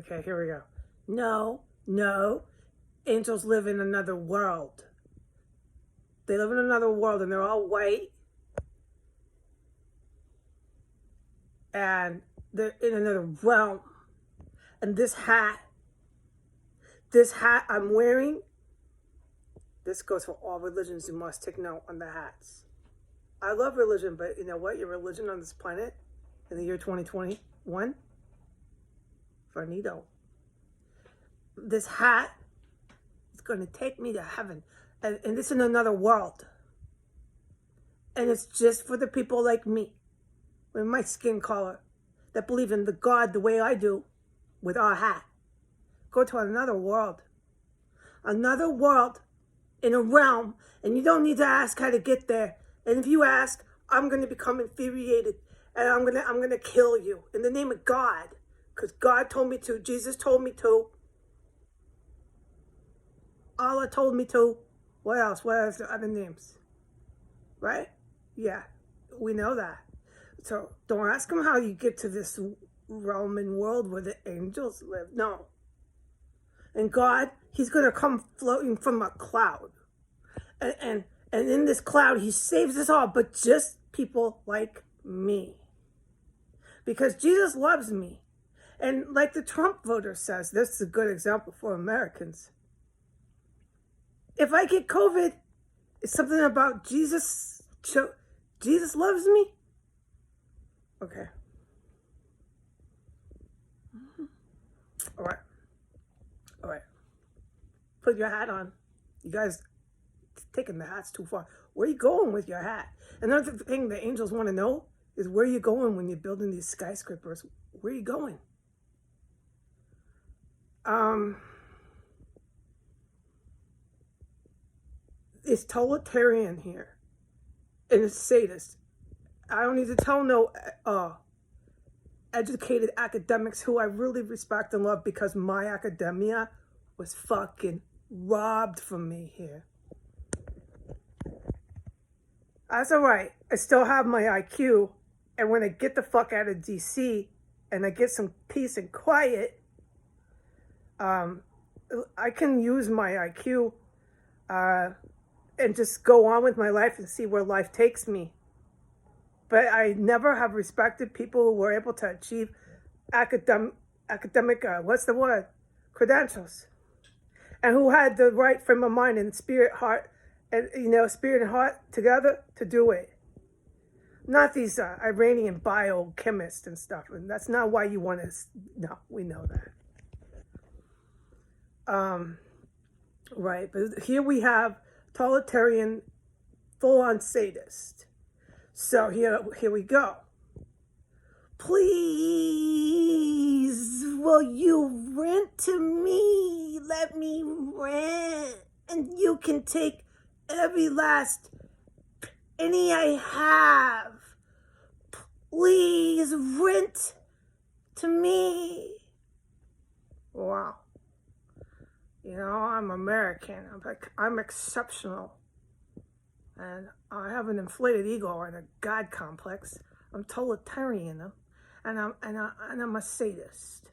Okay, here we go. No. Angels live in another world. They live in another world and they're all white. And they're in another realm. And this hat I'm wearing, this goes for all religions. You must take note on the hats. I love religion, but you know what? Your religion on this planet in the year 2021? Finito. This hat is going to take me to heaven. And it's in another world. And it's just for the people like me, with my skin color, that believe in the God the way I do, with our hat. Go to another world. Another world in a realm, and you don't need to ask how to get there. And if you ask, I'm going to become infuriated, and I'm going to kill you in the name of God, because God told me to. Jesus told me to. Allah told me to. What else? What else? Other names, right? Yeah, we know that. So don't ask him how you get to this realm and world where the angels live. No. And God, he's going to come floating from a cloud. And in this cloud, he saves us all, but just people like me. Because Jesus loves me. And like the Trump voter says, this is a good example for Americans. If I get COVID, it's something about Jesus. Jesus loves me. Okay. All right. Put your hat on. You guys taking the hats too far. Where are you going with your hat? Another thing the angels want to know is where you going when you're building these skyscrapers. Where are you going? It's totalitarian here. And it's sadist. I don't need to tell no educated academics who I really respect and love, because my academia was fucking robbed from me here. That's all right. I still have my IQ. And when I get the fuck out of DC and I get some peace and quiet, I can use my IQ and just go on with my life and see where life takes me. But I never have respected people who were able to achieve academic, what's the word? Credentials. And who had the right frame of mind and spirit, heart, and spirit and heart together to do it. Not these Iranian biochemists and stuff. And that's not why you want to. No, we know that. Right, but here we have totalitarian, full-on sadist. So here we go. Please, will you rent to me? Let me rent. And you can take every last penny I have. Please rent to me. Wow. I'm American. I'm exceptional. And I have an inflated ego and a God complex. I'm totalitarian, and I'm a sadist.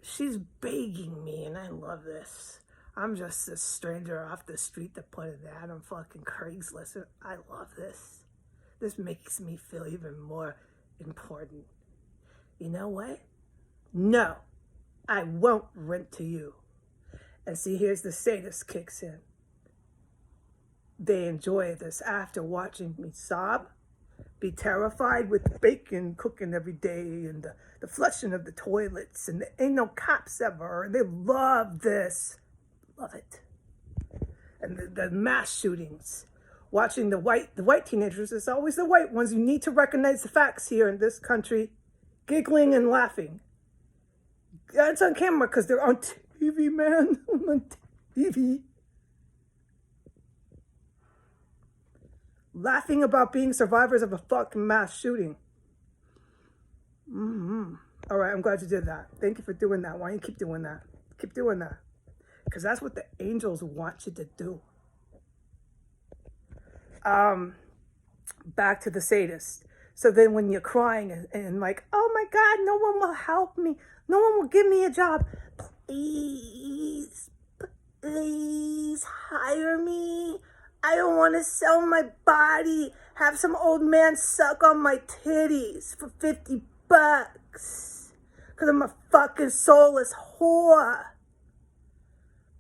She's begging me, and I love this. I'm just a stranger off the street that put an ad on fucking Craigslist. I love this. This makes me feel even more important. You know what? No, I won't rent to you. And see, here's the sadist kicks in. They enjoy this after watching me sob, be terrified with bacon cooking every day and the flushing of the toilets, and there ain't no cops ever. And they love this. Love it. And the mass shootings. Watching the white teenagers, it's always the white ones. You need to recognize the facts here in this country. Giggling and laughing. It's on camera because they're on TV, man. On TV. Laughing about being survivors of a fucking mass shooting. All right, I'm glad you did that. Thank you for doing that. Why don't you keep doing that? Keep doing that. Because that's what the angels want you to do. Back to the sadist. So then when you're crying and like, oh my God, no one will help me. No one will give me a job. Please, please hire me. I don't want to sell my body. Have some old man suck on my titties for $50. Because I'm a fucking soulless whore.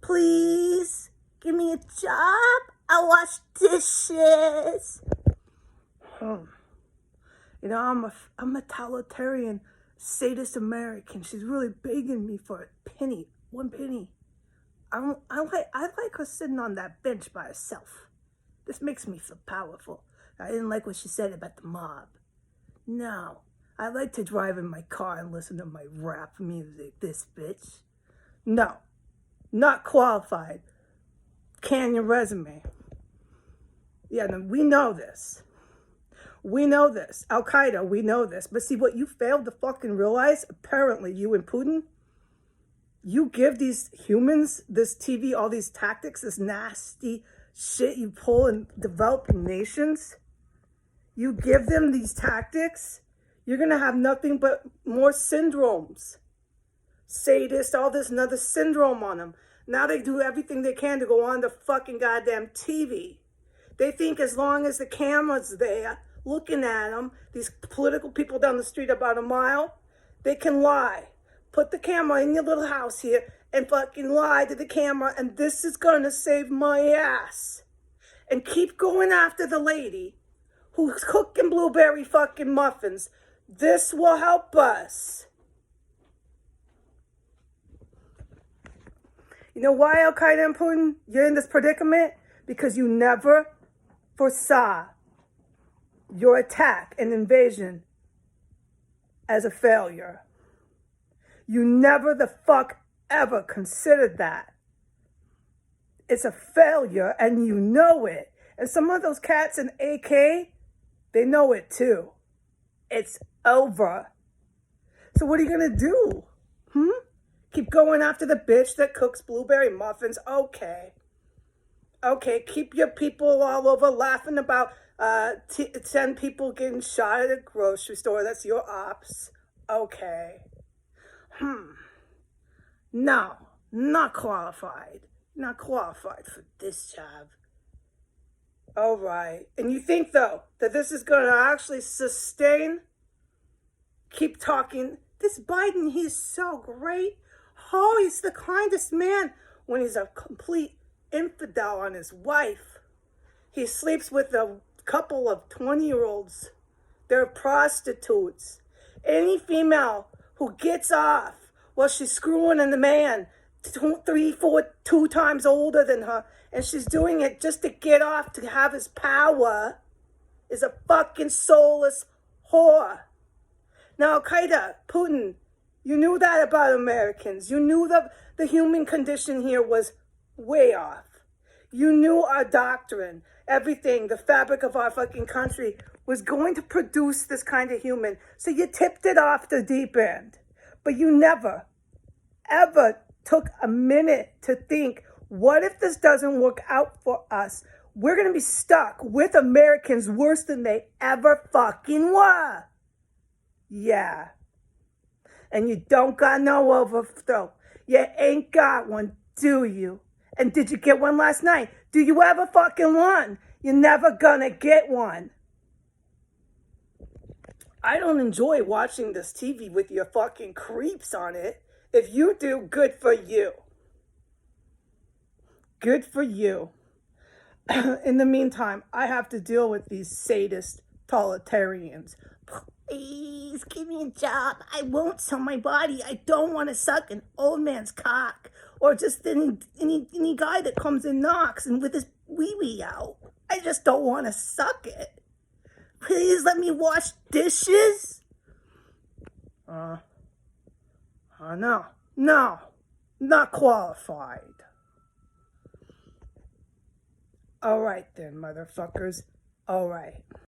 Please, give me a job. I'll wash dishes. You know, I'm a totalitarian, sadist American. She's really begging me for a penny, 1 penny. I like her sitting on that bench by herself. This makes me feel powerful. I didn't like what she said about the mob. No, I like to drive in my car and listen to my rap music, this bitch. No, not qualified. Can your resume. Yeah, no, we know this. We know this. Al-Qaeda, we know this. But see, what you failed to fucking realize, apparently, you and Putin, you give these humans, this TV, all these tactics, this nasty shit you pull in developing nations, you give them these tactics, you're going to have nothing but more syndromes. Sadist, all this another syndrome on them. Now they do everything they can to go on the fucking goddamn TV. They think as long as the camera's there, looking at them, these political people down the street about a mile, they can lie. Put the camera in your little house here and fucking lie to the camera, and this is gonna save my ass. And keep going after the lady who's cooking blueberry fucking muffins. This will help us. You know why, Al-Qaeda and Putin, you're in this predicament? Because you never foresaw your attack and invasion as a failure. You never the fuck ever considered that. It's a failure and you know it. And some of those cats in AK, they know it too. It's over. So what are you gonna do? Keep going after the bitch that cooks blueberry muffins? Okay, keep your people all over laughing about 10 people getting shot at a grocery store. That's your ops. Okay. No, not qualified. Not qualified for this job. All right. And you think, though, that this is going to actually sustain? Keep talking. This Biden, he's so great. Oh, he's the kindest man when he's a complete infidel on his wife. He sleeps with a couple of 20-year-olds. They're prostitutes. Any female who gets off while she's screwing in the man 2 times older than her, and she's doing it just to get off to have his power, is a fucking soulless whore. Now, Al-Qaeda, Putin, you knew that about Americans. You knew the human condition here was way off. You knew our doctrine, everything, the fabric of our fucking country was going to produce this kind of human. So you tipped it off the deep end. But you never, ever took a minute to think, what if this doesn't work out for us? We're going to be stuck with Americans worse than they ever fucking were. Yeah. And you don't got no overthrow. You ain't got one, do you? And did you get one last night? Do you ever fucking one? You're never gonna get one. I don't enjoy watching this TV with your fucking creeps on it. If you do, good for you. Good for you. In the meantime, I have to deal with these sadist totalitarians. Please give me a job. I won't sell my body. I don't want to suck an old man's cock. Or just any guy that comes and knocks and with his wee-wee out. I just don't want to suck it. Please let me wash dishes. No, not qualified. All right then, motherfuckers. All right.